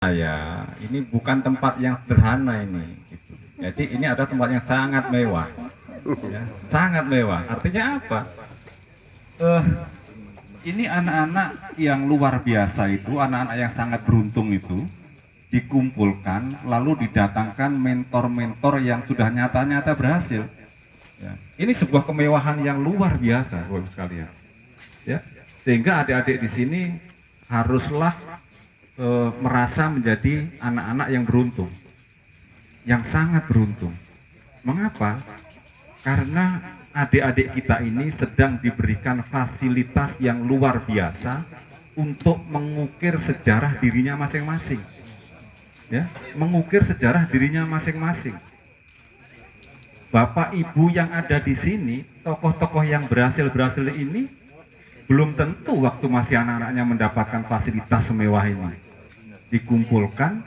saya ini bukan tempat yang sederhana ini gitu. Jadi ini adalah tempat yang sangat mewah ya, sangat mewah. Artinya apa? Eh, ini anak-anak yang luar biasa itu, anak-anak yang sangat beruntung itu dikumpulkan lalu didatangkan mentor-mentor yang sudah nyata-nyata berhasil ya. Ini sebuah kemewahan yang luar biasa Bapak sekalian ya, sehingga adik-adik di sini haruslah merasa menjadi anak-anak yang beruntung, yang sangat beruntung. Mengapa? Karena adik-adik kita ini sedang diberikan fasilitas yang luar biasa untuk mengukir sejarah dirinya masing-masing. Ya, mengukir sejarah dirinya masing-masing. Bapak Ibu yang ada di sini, tokoh-tokoh yang berhasil ini belum tentu waktu masih anak-anaknya mendapatkan fasilitas semewah ini. Dikumpulkan,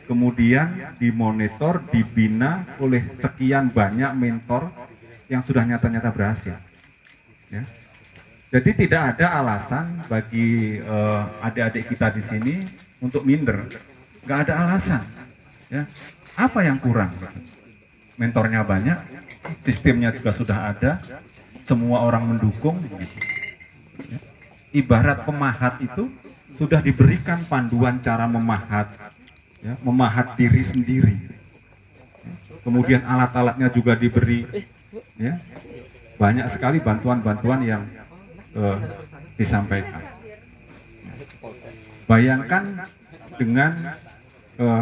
kemudian dimonitor, dibina oleh sekian banyak mentor yang sudah nyata-nyata berhasil. Ya. Jadi tidak ada alasan bagi adik-adik kita di sini untuk minder. Nggak ada alasan. Ya. Apa yang kurang? Mentornya banyak, sistemnya juga sudah ada, semua orang mendukung. Gitu. Ya. Ibarat pemahat itu sudah diberikan panduan cara memahat, ya, memahat diri sendiri. Kemudian alat-alatnya juga diberi, ya, banyak sekali bantuan-bantuan yang disampaikan. Bayangkan dengan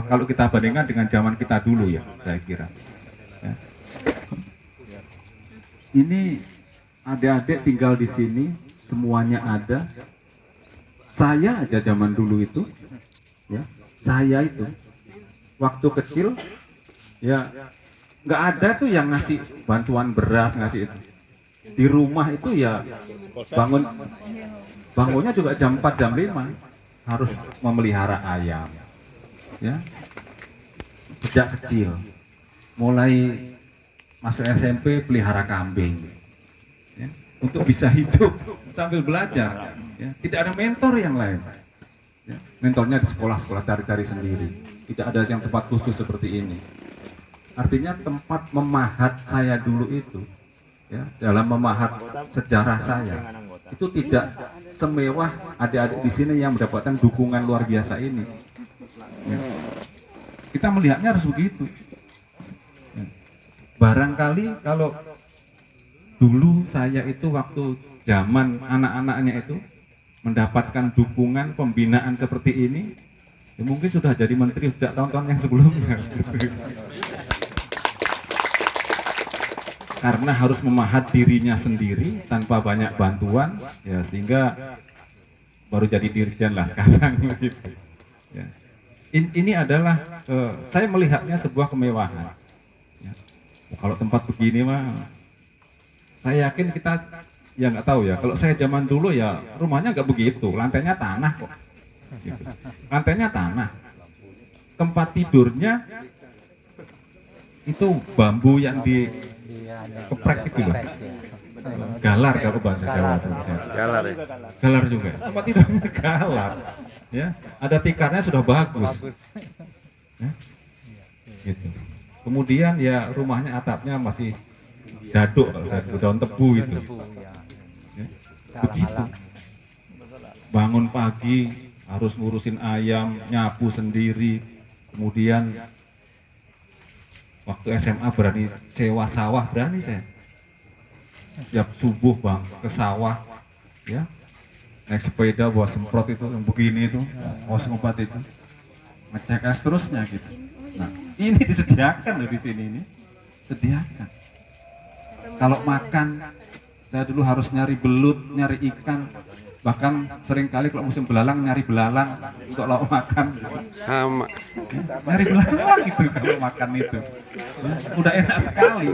kalau kita bandingkan dengan zaman kita dulu ya, saya kira. Ya. Ini adik-adik tinggal di sini, semuanya ada. Saya aja zaman dulu itu, ya, saya itu waktu kecil, ya nggak ada tuh yang ngasih bantuan beras, ngasih itu. Di rumah itu ya bangunnya juga jam 4 jam 5 harus memelihara ayam, ya. Sejak kecil, mulai masuk SMP pelihara kambing, ya, untuk bisa hidup sambil belajar. Ya, tidak ada mentor yang lain. Ya, mentornya di sekolah-sekolah cari-cari sendiri. Tidak ada yang tempat khusus seperti ini. Artinya tempat memahat saya dulu itu, ya, dalam memahat sejarah saya, itu tidak semewah adik-adik di sini yang mendapatkan dukungan luar biasa ini. Ya. Kita melihatnya harus begitu. Ya. Barangkali kalau dulu saya itu waktu zaman anak-anaknya itu mendapatkan dukungan pembinaan seperti ini, ya mungkin sudah jadi menteri sejak tahun-tahun yang sebelumnya. Karena harus memahat dirinya sendiri tanpa banyak bantuan, ya sehingga baru jadi dirjen lah sekarang. Gitu. Ya. Ini adalah saya melihatnya sebuah kemewahan. Ya. Kalau tempat begini mah, saya yakin kita ya nggak tahu ya. Kalau saya zaman dulu ya rumahnya nggak begitu, lantainya tanah kok. Gitu. Lantainya tanah. Tempat tidurnya itu bambu yang dikeprek itu loh. Galar kalau bahasa Jawa. Galar ya. Galar juga. Tempat tidurnya galar. Ya, ada tikarnya sudah bagus. Ya. Gitu. Kemudian ya rumahnya atapnya masih daduk, daun tebu itu. Ya, begitu. Bangun pagi harus ngurusin ayam, nyapu sendiri. Kemudian waktu SMA berani sewa sawah, berani saya. Setiap subuh bang ke sawah, ya, naik sepeda bawa semprot itu yang begini itu, bawa semprot itu, ngecek seterusnya gitu. Nah, ini disediakan loh di sini ini, sediakan. Kalau makan, saya dulu harus nyari belut, nyari ikan, bahkan seringkali kalau musim belalang nyari belalang untuk lauk makan. Sama. Ya, nyari belalang itu kalau makan itu, ya, udah enak sekali.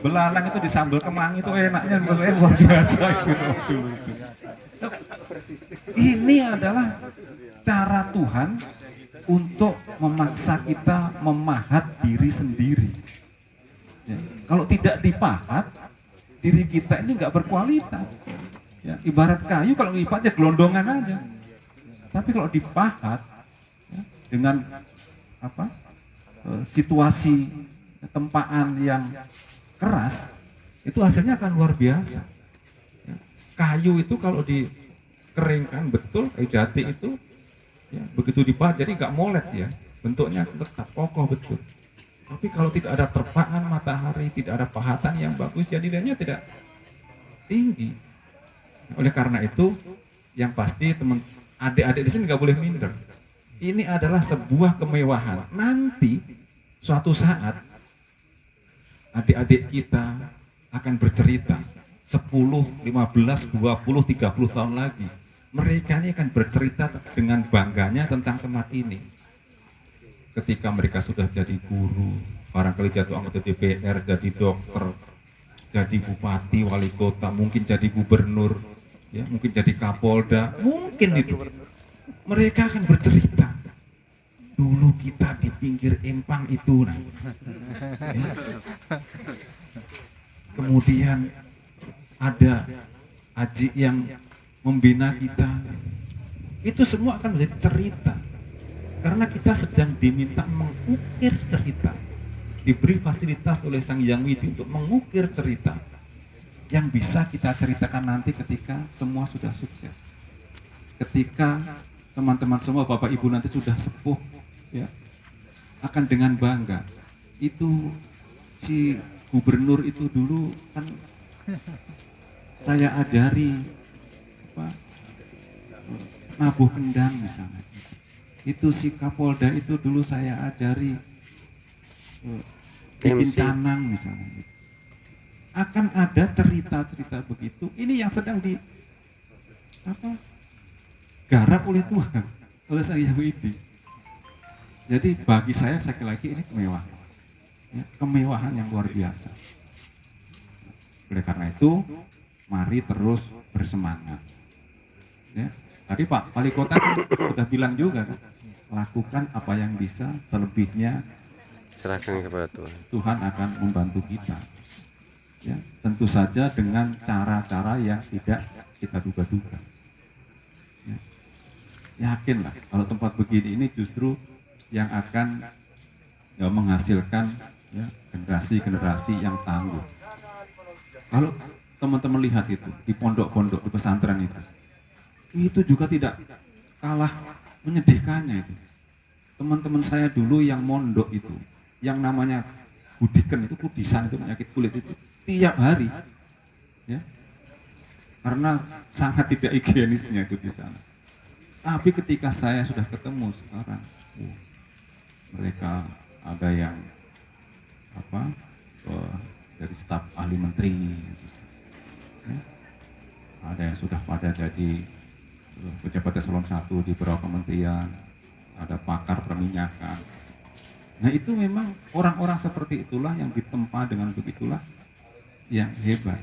Belalang itu disambal kemangi itu enaknya luar biasa gitu. Ini adalah cara Tuhan untuk memaksa kita memahat diri sendiri. Ya, kalau tidak dipahat, diri kita ini nggak berkualitas. Ya, ibarat kayu kalau lipat ya gelondongan aja. Tapi kalau dipahat, ya, dengan apa situasi tempaan yang keras, itu hasilnya akan luar biasa. Ya. Kayu itu kalau dikeringkan betul, kayu jati itu ya, begitu dipahat jadi nggak molet ya, bentuknya tetap kokoh betul. Tapi kalau tidak ada terpaan matahari, tidak ada pahatan yang bagus, ya nilainya tidak tinggi. Oleh karena itu, yang pasti teman adik-adik di sini nggak boleh minder. Ini adalah sebuah kemewahan. Nanti suatu saat adik-adik kita akan bercerita 10, 15, 20, 30 tahun lagi. Mereka ini akan bercerita dengan bangganya tentang tempat ini. Ketika mereka sudah jadi guru, barangkali jatuh anggota DPR, jadi dokter, jadi bupati, wali kota, mungkin jadi gubernur, ya, mungkin jadi kapolda, mungkin itu. Mereka akan bercerita. Dulu kita di pinggir empang itu, nah. Ya. Kemudian ada Aji yang membina kita. Itu semua akan menjadi cerita. Karena kita sedang diminta mengukir cerita. Diberi fasilitas oleh Sang Hyang Widi untuk mengukir cerita yang bisa kita ceritakan nanti ketika semua sudah sukses. Ketika teman-teman semua, Bapak Ibu nanti sudah sepuh, ya, akan dengan bangga. Itu si gubernur itu dulu kan saya ajari apa, nabuh kendang misalnya. Itu si Kapolda itu dulu saya ajari bikin canang misalnya. Akan ada cerita-cerita begitu. Ini yang sedang garap oleh Tuhan, oleh Sang Hyang Widi. Jadi bagi saya sekali lagi ini kemewahan, ya, kemewahan yang luar biasa. Oleh karena itu, mari terus bersemangat. Ya, tadi Pak Wali Kota sudah bilang juga kan, lakukan apa yang bisa, selebihnya serahkan kepada Tuhan. Tuhan akan membantu kita. Ya, tentu saja dengan cara-cara yang tidak kita duga-duga. Ya, yakinlah kalau tempat begini ini justru yang akan ya, menghasilkan ya, generasi-generasi yang tangguh. Kalau teman-teman lihat itu di pondok-pondok, di pesantren itu juga tidak kalah menyedihkannya itu. Teman-teman saya dulu yang mondok itu, yang namanya budiken itu, kudisan itu, penyakit kulit itu, tiap hari, ya, karena sangat tidak higienisnya itu di sana. Tapi ketika saya sudah ketemu sekarang, mereka ada yang dari staf ahli menteri, ya, ada yang sudah pada jadi pejabat eselon 1 di beberapa kementerian, ada pakar perminyakan. Nah itu memang orang-orang seperti itulah yang ditempa dengan begitulah yang hebat.